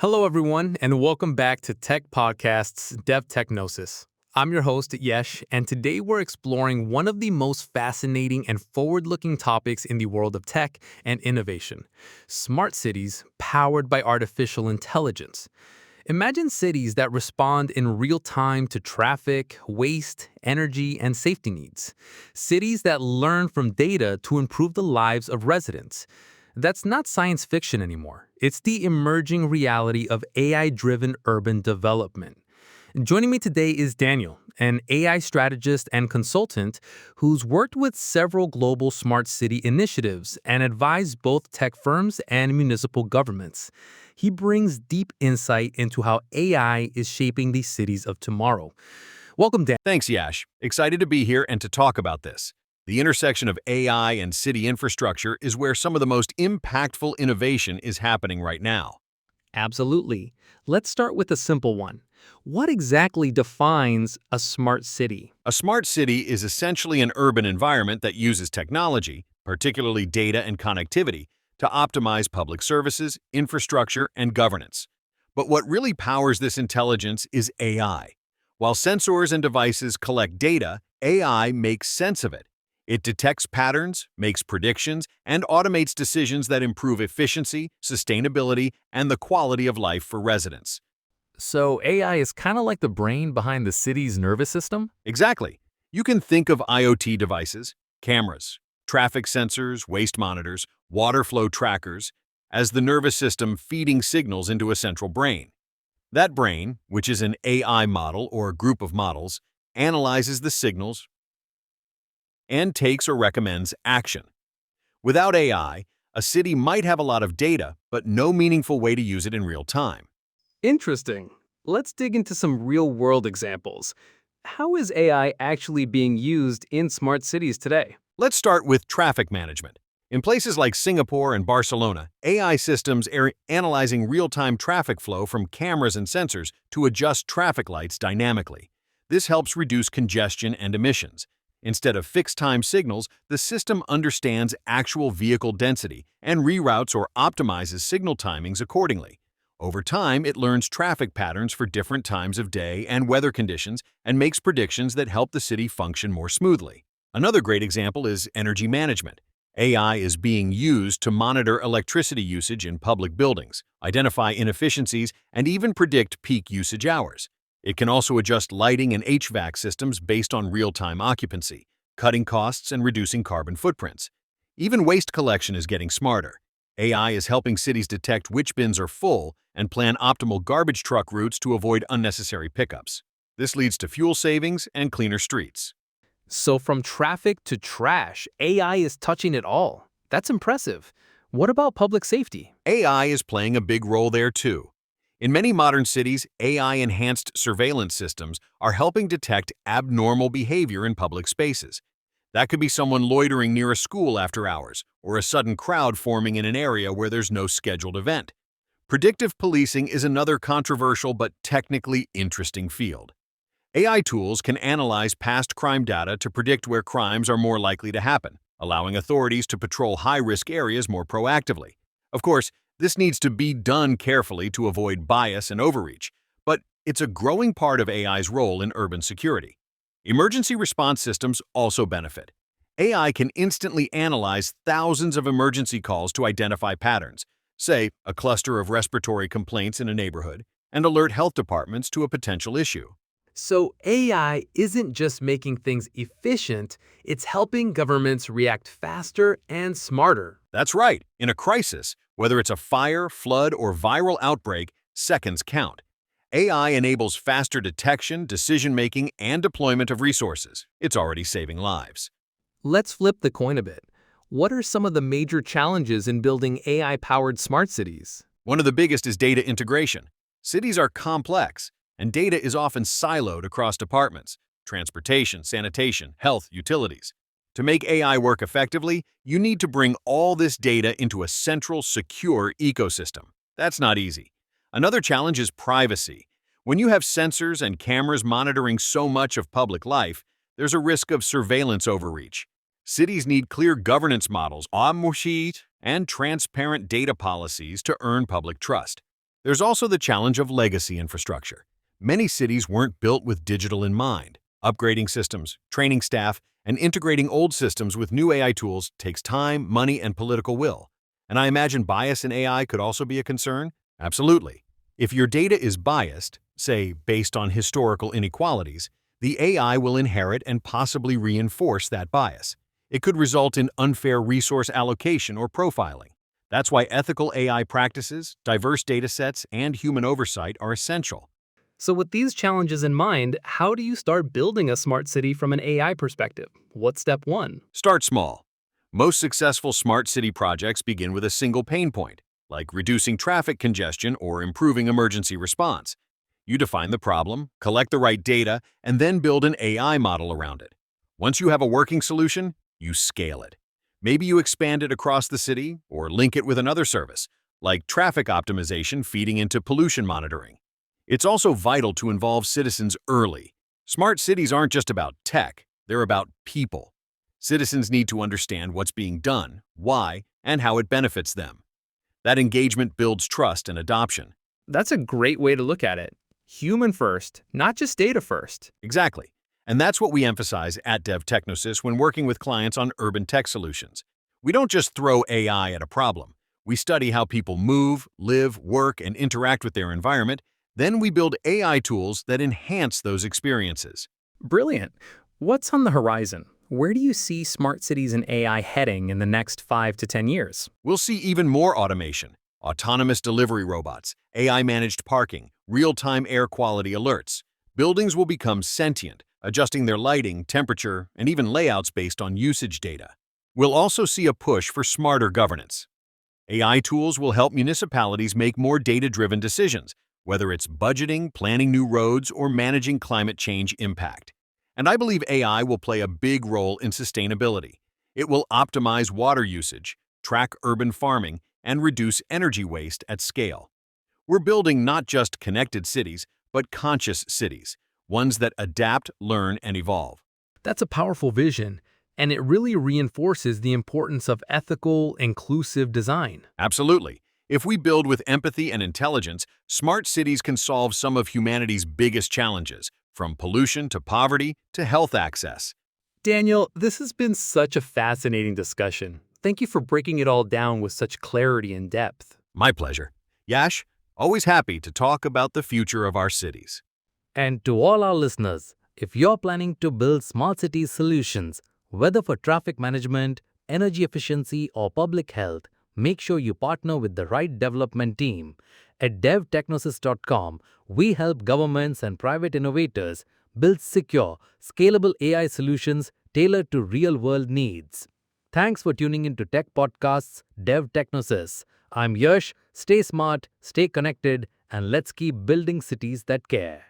Hello, everyone, and welcome back to Tech Podcast's Dev Technosis. I'm your host, Yesh, and today we're exploring one of the most fascinating and forward-looking topics in the world of tech and innovation: smart cities powered by artificial intelligence. Imagine cities that respond in real time to traffic, waste, energy, and safety needs. Cities that learn from data to improve the lives of residents. That's not science fiction anymore. It's the emerging reality of AI-driven urban development. Joining me today is Daniel, an AI strategist and consultant who's worked with several global smart city initiatives and advised both tech firms and municipal governments. He brings deep insight into how AI is shaping the cities of tomorrow. Welcome, Dan. Thanks, Yash. Excited to be here and to talk about this. The intersection of AI and city infrastructure is where some of the most impactful innovation is happening right now. Absolutely. Let's start with a simple one. What exactly defines a smart city? A smart city is essentially an urban environment that uses technology, particularly data and connectivity, to optimize public services, infrastructure, and governance. But what really powers this intelligence is AI. While sensors and devices collect data, AI makes sense of it. It detects patterns, makes predictions, and automates decisions that improve efficiency, sustainability, and the quality of life for residents. So AI is kind of like the brain behind the city's nervous system? Exactly. You can think of IoT devices, cameras, traffic sensors, waste monitors, water flow trackers, as the nervous system feeding signals into a central brain. That brain, which is an AI model or a group of models, analyzes the signals and takes or recommends action. Without AI, a city might have a lot of data, but no meaningful way to use it in real time. Interesting. Let's dig into some real-world examples. How is AI actually being used in smart cities today? Let's start with traffic management. In places like Singapore and Barcelona, AI systems are analyzing real-time traffic flow from cameras and sensors to adjust traffic lights dynamically. This helps reduce congestion and emissions. Instead of fixed-time signals, the system understands actual vehicle density and reroutes or optimizes signal timings accordingly. Over time, it learns traffic patterns for different times of day and weather conditions and makes predictions that help the city function more smoothly. Another great example is energy management. AI is being used to monitor electricity usage in public buildings, identify inefficiencies, and even predict peak usage hours. It can also adjust lighting and HVAC systems based on real-time occupancy, cutting costs and reducing carbon footprints. Even waste collection is getting smarter. AI is helping cities detect which bins are full and plan optimal garbage truck routes to avoid unnecessary pickups. This leads to fuel savings and cleaner streets. So from traffic to trash, AI is touching it all. That's impressive. What about public safety? AI is playing a big role there too. In many modern cities, AI-enhanced surveillance systems are helping detect abnormal behavior in public spaces. That could be someone loitering near a school after hours, or a sudden crowd forming in an area where there's no scheduled event. Predictive policing is another controversial but technically interesting field. AI tools can analyze past crime data to predict where crimes are more likely to happen, allowing authorities to patrol high-risk areas more proactively. Of course, this needs to be done carefully to avoid bias and overreach, but it's a growing part of AI's role in urban security. Emergency response systems also benefit. AI can instantly analyze thousands of emergency calls to identify patterns, say a cluster of respiratory complaints in a neighborhood, and alert health departments to a potential issue. So AI isn't just making things efficient, it's helping governments react faster and smarter. That's right. In a crisis, whether it's a fire, flood, or viral outbreak, seconds count. AI enables faster detection, decision-making, and deployment of resources. It's already saving lives. Let's flip the coin a bit. What are some of the major challenges in building AI-powered smart cities? One of the biggest is data integration. Cities are complex, and data is often siloed across departments: transportation, sanitation, health, utilities. To make AI work effectively, you need to bring all this data into a central, secure ecosystem. That's not easy. Another challenge is privacy. When you have sensors and cameras monitoring so much of public life, there's a risk of surveillance overreach. Cities need clear governance models, and transparent data policies to earn public trust. There's also the challenge of legacy infrastructure. Many cities weren't built with digital in mind. Upgrading systems, training staff, and integrating old systems with new AI tools takes time, money, and political will. And I imagine bias in AI could also be a concern? Absolutely. If your data is biased, say based on historical inequalities, the AI will inherit and possibly reinforce that bias. It could result in unfair resource allocation or profiling. That's why ethical AI practices, diverse datasets, and human oversight are essential. So with these challenges in mind, how do you start building a smart city from an AI perspective? What's step one? Start small. Most successful smart city projects begin with a single pain point, like reducing traffic congestion or improving emergency response. You define the problem, collect the right data, and then build an AI model around it. Once you have a working solution, you scale it. Maybe you expand it across the city or link it with another service, like traffic optimization feeding into pollution monitoring. It's also vital to involve citizens early. Smart cities aren't just about tech, they're about people. Citizens need to understand what's being done, why, and how it benefits them. That engagement builds trust and adoption. That's a great way to look at it. Human first, not just data first. Exactly. And that's what we emphasize at DevTechnosis when working with clients on urban tech solutions. We don't just throw AI at a problem. We study how people move, live, work, and interact with their environment. Then we build AI tools that enhance those experiences. Brilliant. What's on the horizon? Where do you see smart cities and AI heading in the next 5 to 10 years? We'll see even more automation, autonomous delivery robots, AI-managed parking, real-time air quality alerts. Buildings will become sentient, adjusting their lighting, temperature, and even layouts based on usage data. We'll also see a push for smarter governance. AI tools will help municipalities make more data-driven decisions, whether it's budgeting, planning new roads, or managing climate change impact. And I believe AI will play a big role in sustainability. It will optimize water usage, track urban farming, and reduce energy waste at scale. We're building not just connected cities, but conscious cities, ones that adapt, learn, and evolve. That's a powerful vision, and it really reinforces the importance of ethical, inclusive design. Absolutely. If we build with empathy and intelligence, smart cities can solve some of humanity's biggest challenges, from pollution to poverty to health access. Daniel, this has been such a fascinating discussion. Thank you for breaking it all down with such clarity and depth. My pleasure. Yash, always happy to talk about the future of our cities. And to all our listeners, if you're planning to build smart city solutions, whether for traffic management, energy efficiency, or public health, make sure you partner with the right development team. At devtechnosis.com, we help governments and private innovators build secure, scalable AI solutions tailored to real-world needs. Thanks for tuning in to Tech Podcasts Dev Technosis. I'm Yash. Stay smart, stay connected, and let's keep building cities that care.